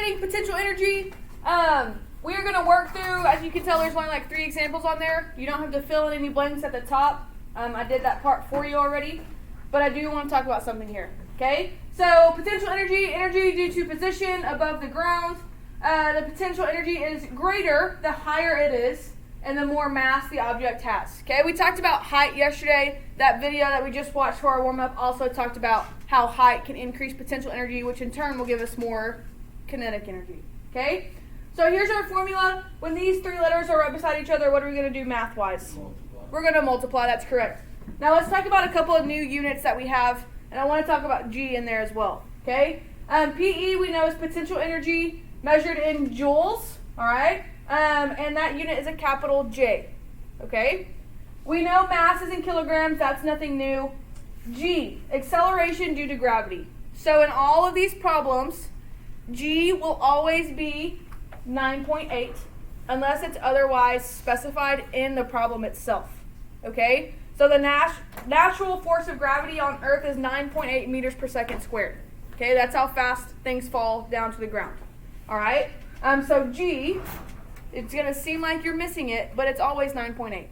studying potential energy. We are going to work through, as you can tell, there's only like 3 examples on there. You don't have to fill in any blanks at the top. I did that part for you already, but I do want to talk about something here. Okay, so potential energy, energy due to position above the ground. The potential energy is greater the higher it is and the more mass the object has. Okay, we talked about height yesterday. That video that we just watched for our warm-up also talked about how height can increase potential energy, which in turn will give us more kinetic energy. Okay, so here's our formula. When these 3 letters are right beside each other, what are we going to do math-wise? We're going to multiply, that's correct. Now let's talk about a couple of new units that we have, and I want to talk about G in there as well. Okay, PE we know is potential energy measured in joules, all right? And that unit is a capital J, okay? We know mass is in kilograms, that's nothing new. G, acceleration due to gravity. So in all of these problems, G will always be 9.8 unless it's otherwise specified in the problem itself, okay? So the natural force of gravity on Earth is 9.8 meters per second squared, okay? That's how fast things fall down to the ground, all right? So G, it's going to seem like you're missing it, but it's always 9.8,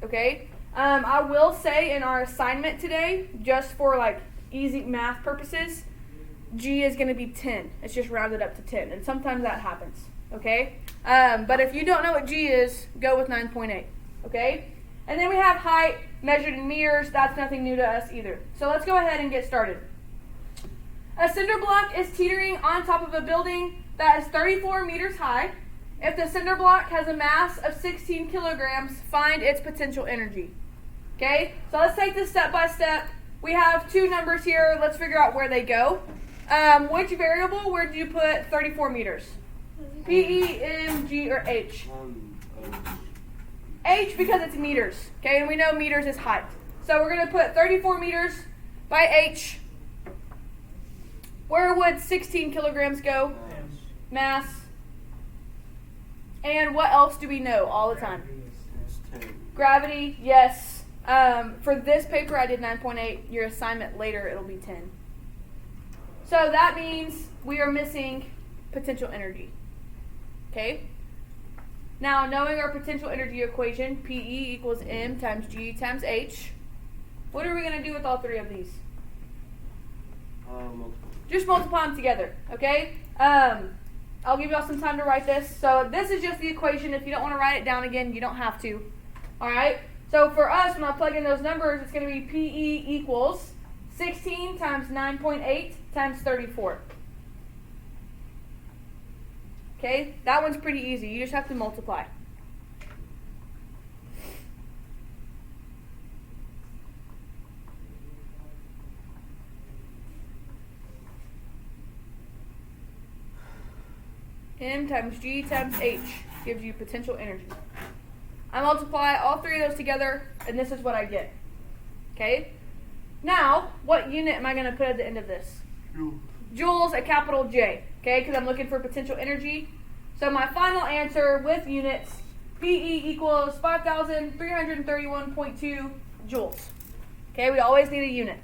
okay? I will say in our assignment today, just for like easy math purposes, G is going to be 10. It's just rounded up to 10, and sometimes that happens, okay? But if you don't know what G is, go with 9.8, okay? And then we have height measured in meters. That's nothing new to us either. So let's go ahead and get started. A cinder block is teetering on top of a building that is 34 meters high. If the cinder block has a mass of 16 kilograms, find its potential energy. Okay, so let's take this step by step. We have 2 numbers here. Let's figure out where they go. Which variable, where did you put 34 meters? P, E, M, G, or H? H because it's meters. Okay, and we know meters is height. So we're going to put 34 meters by H. Where would 16 kilograms go? Mass. And what else do we know all the time? Gravity, yes. For this paper, I did 9.8. Your assignment later, it'll be 10. So that means we are missing potential energy. Okay? Now, knowing our potential energy equation, PE equals M times G times H, what are we going to do with all 3 of these? Just multiply them together, okay? I'll give y'all some time to write this. So this is just the equation. If you don't want to write it down again, you don't have to. All right? So for us, when I plug in those numbers, it's going to be PE equals 16 times 9.8 times 34. Okay? That one's pretty easy. You just have to multiply. M times G times H gives you potential energy. I multiply all 3 of those together, and this is what I get. Okay? Now, what unit am I going to put at the end of this? Joules, a capital J. Okay? Because I'm looking for potential energy. So my final answer with units, PE equals 5,331.2 joules. Okay? We always need a unit.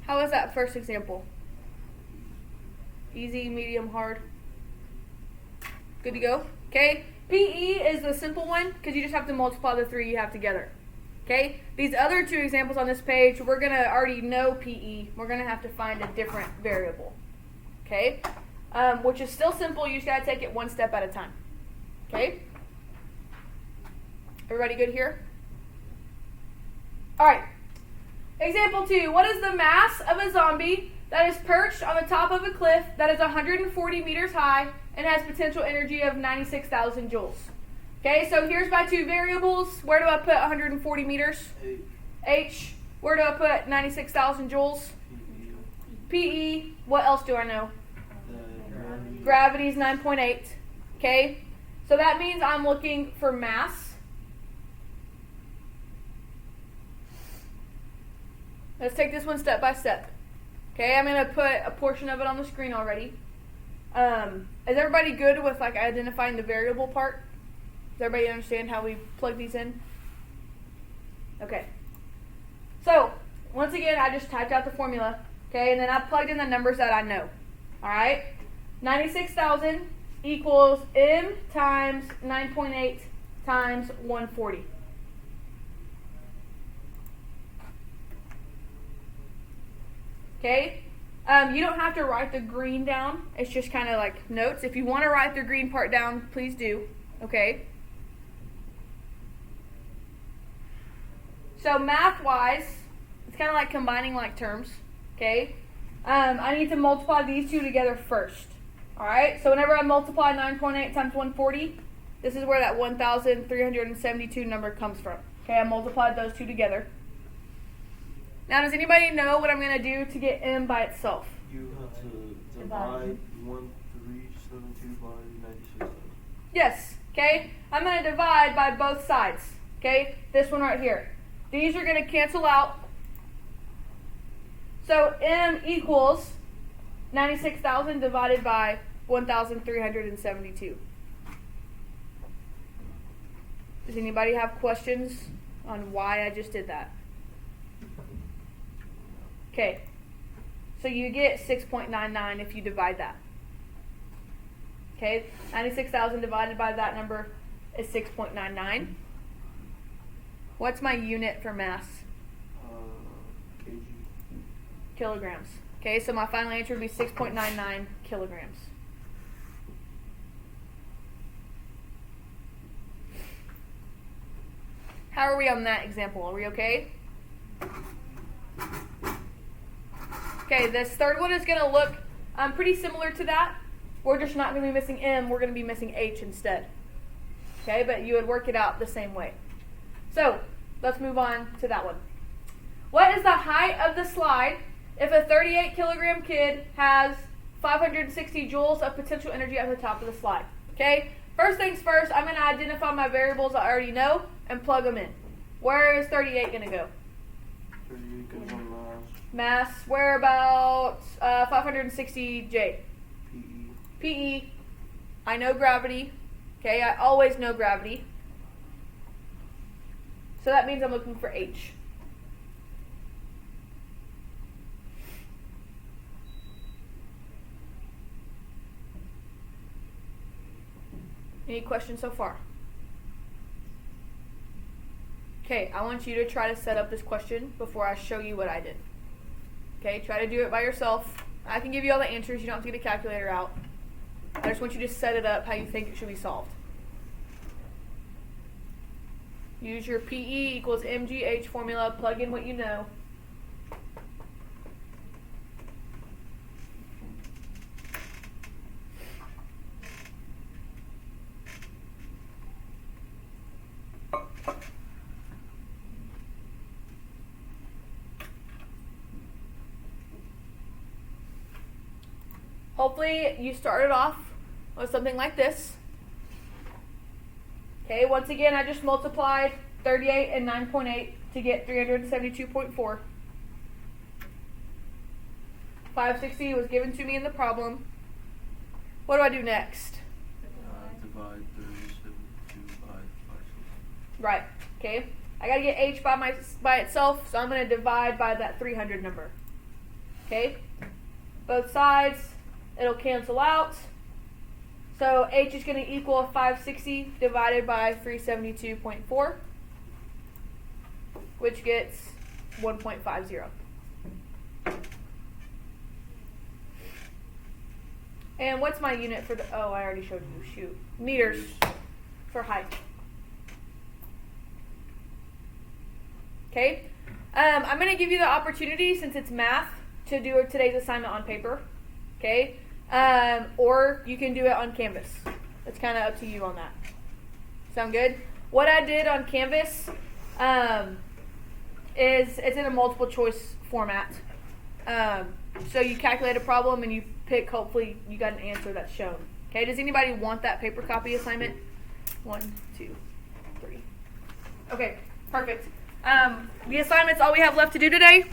How was that first example? Easy, medium, hard? Good to go? Okay? PE is the simple one because you just have to multiply the 3 you have together. Okay? These other 2 examples on this page, we're going to already know PE. We're going to have to find a different variable. Okay? Which is still simple. You just got to take it one step at a time. Okay? Everybody good here? All right. Example 2, what is the mass of a zombie that is perched on the top of a cliff that is 140 meters high and has potential energy of 96,000 joules? Okay, so here's my 2 variables. Where do I put 140 meters? H. Where do I put 96,000 joules? PE. What else do I know? Gravity is 9.8. Okay, so that means I'm looking for mass. Let's take this one step by step. Okay, I'm going to put a portion of it on the screen already. Is everybody good with like identifying the variable part? Does everybody understand how we plug these in? Okay. So, once again, I just typed out the formula, okay, and then I plugged in the numbers that I know. All right, 96,000 equals M times 9.8 times 140. Okay, you don't have to write the green down. It's just kind of like notes. If you want to write the green part down, please do. Okay. So math-wise, it's kind of like combining like terms. Okay. I need to multiply these two together first. All right. So whenever I multiply 9.8 times 140, this is where that 1,372 number comes from. Okay. I multiplied those two together. Now, does anybody know what I'm going to do to get M by itself? You have to divide 1,372 by 96,000. Yes. Okay. I'm going to divide by both sides. Okay. This one right here. These are going to cancel out. So M equals 96,000 divided by 1,372. Does anybody have questions on why I just did that? Okay, so you get 6.99 if you divide that. Okay, 96,000 divided by that number is 6.99. What's my unit for mass? Kg. Kilograms. Okay, so my final answer would be 6.99 kilograms. How are we on that example? Are we okay? Okay, this third one is going to look pretty similar to that. We're just not going to be missing M. We're going to be missing H instead. Okay, but you would work it out the same way. So, let's move on to that one. What is the height of the slide if a 38 kilogram kid has 560 joules of potential energy at the top of the slide? Okay, first things first, I'm going to identify my variables I already know and plug them in. Where is 38 going to go? 38 goes on mass. Mass, where about 560 J? PE. PE. I know gravity. Okay, I always know gravity. So that means I'm looking for H. Any questions so far? Okay, I want you to try to set up this question before I show you what I did. Okay, try to do it by yourself. I can give you all the answers. You don't have to get a calculator out. I just want you to set it up how you think it should be solved. Use your PE equals MGH formula. Plug in what you know. Hopefully you started off with something like this. Okay, once again, I just multiplied 38 and 9.8 to get 372.4. 560 was given to me in the problem. What do I do next? Divide 372 by 560. Right, okay. I got to get H by itself, so I'm going to divide by that 300 number. Okay, both sides. It'll cancel out. So H is going to equal 560 divided by 372.4, which gets 1.50. And what's my unit for the, oh, I already showed you, shoot. Meters for height. Okay. I'm going to give you the opportunity, since it's math, to do today's assignment on paper. Okay. Or you can do it on Canvas. It's kind of up to you on that. Sound good? What I did on Canvas is it's in a multiple choice format. So you calculate a problem and you pick, hopefully you got an answer that's shown. Okay, does anybody want that paper copy assignment? 1, 2, 3. Okay, perfect. The assignment's all we have left to do today.